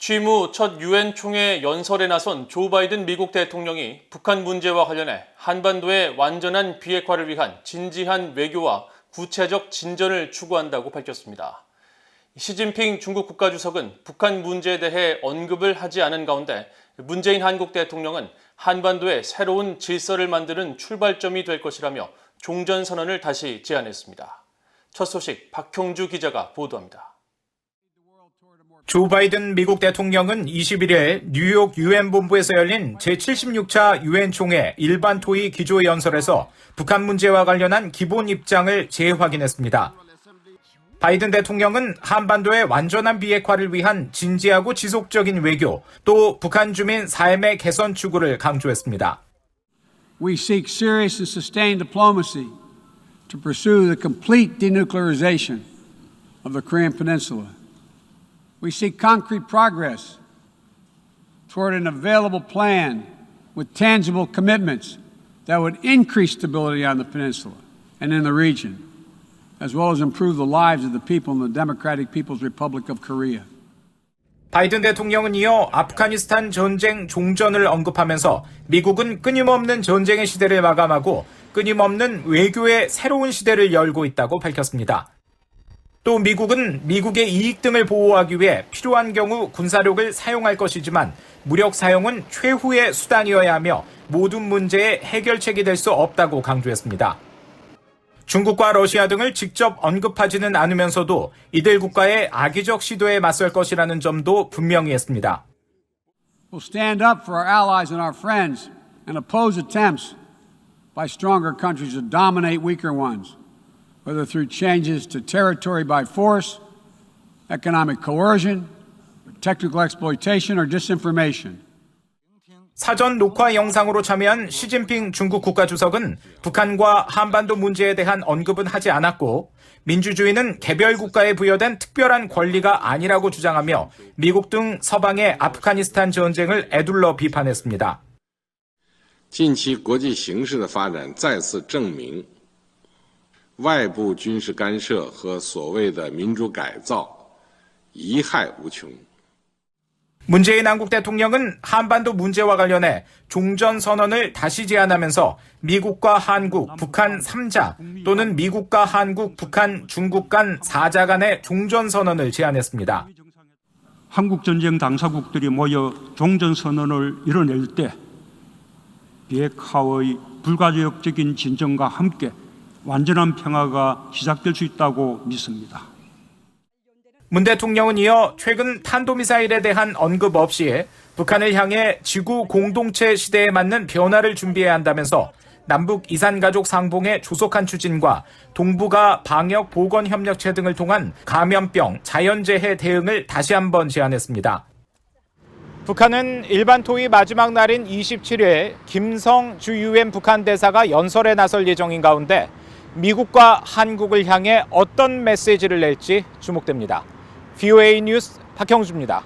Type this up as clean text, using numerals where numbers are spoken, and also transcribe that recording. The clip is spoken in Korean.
취임 후 첫 유엔 총회 연설에 나선 조 바이든 미국 대통령이 북한 문제와 관련해 한반도의 완전한 비핵화를 위한 진지한 외교와 구체적 진전을 추구한다고 밝혔습니다. 시진핑 중국 국가주석은 북한 문제에 대해 언급을 하지 않은 가운데 문재인 한국 대통령은 한반도의 새로운 질서를 만드는 출발점이 될 것이라며 종전선언을 다시 제안했습니다. 첫 소식 박형주 기자가 보도합니다. 조 바이든 미국 대통령은 21일 뉴욕 유엔 본부에서 열린 제76차 유엔 총회 일반 토의 기조 연설에서 북한 문제와 관련한 기본 입장을 재확인했습니다. 바이든 대통령은 한반도의 완전한 비핵화를 위한 진지하고 지속적인 외교, 또 북한 주민 삶의 개선 추구를 강조했습니다. We seek serious and sustained diplomacy to pursue the complete denuclearization of the Korean Peninsula. We seek concrete progress toward an available plan with tangible commitments that would increase stability on the peninsula and in the region, as well as improve the lives of the people in the Democratic People's Republic of Korea. 바이든 대통령은 이어 아프가니스탄 전쟁 종전을 언급하면서 미국은 끊임없는 전쟁의 시대를 마감하고 끊임없는 외교의 새로운 시대를 열고 있다고 밝혔습니다. 또 미국은 미국의 이익 등을 보호하기 위해 필요한 경우 군사력을 사용할 것이지만 무력 사용은 최후의 수단이어야 하며 모든 문제의 해결책이 될 수 없다고 강조했습니다. 중국과 러시아 등을 직접 언급하지는 않으면서도 이들 국가의 악의적 시도에 맞설 것이라는 점도 분명히 했습니다. We'll stand up for our allies and our friends and oppose attempts by stronger countries to dominate weaker ones. Whether through changes to territory by force, economic coercion, technical exploitation, or disinformation. 사전 녹화 영상으로 참여한 시진핑 중국 국가주석은 북한과 한반도 문제에 대한 언급은 하지 않았고 민주주의는 개별 국가에 부여된 특별한 권리가 아니라고 주장하며 미국 등 서방의 아프가니스탄 전쟁을 에둘러 비판했습니다. 近期国际形势的发展再次证明外部军事干涉和所谓的民主改造贻害无穷. 문재인 한국 대통령은 한반도 문제와 관련해 종전선언을 다시 제안하면서 미국과 한국, 북한 3자 또는 미국과 한국, 북한, 중국 간 4자 간의 종전선언을 제안했습니다. 한국전쟁 당사국들이 모여 종전선언을 이뤄낼 때 비핵화의 불가역적인 진전과 함께 완전한 평화가 시작될 수 있다고 믿습니다. 문 대통령은 이어 최근 탄도미사일에 대한 언급 없이 북한을 향해 지구 공동체 시대에 맞는 변화를 준비해야 한다면서 남북 이산가족 상봉의 조속한 추진과 동북아 방역 보건협력체 등을 통한 감염병, 자연재해 대응을 다시 한번 제안했습니다. 북한은 일반 토의 마지막 날인 27일 김성 주 유엔 북한 대사가 연설에 나설 예정인 가운데 미국과 한국을 향해 어떤 메시지를 낼지 주목됩니다. VOA 뉴스 박형주입니다.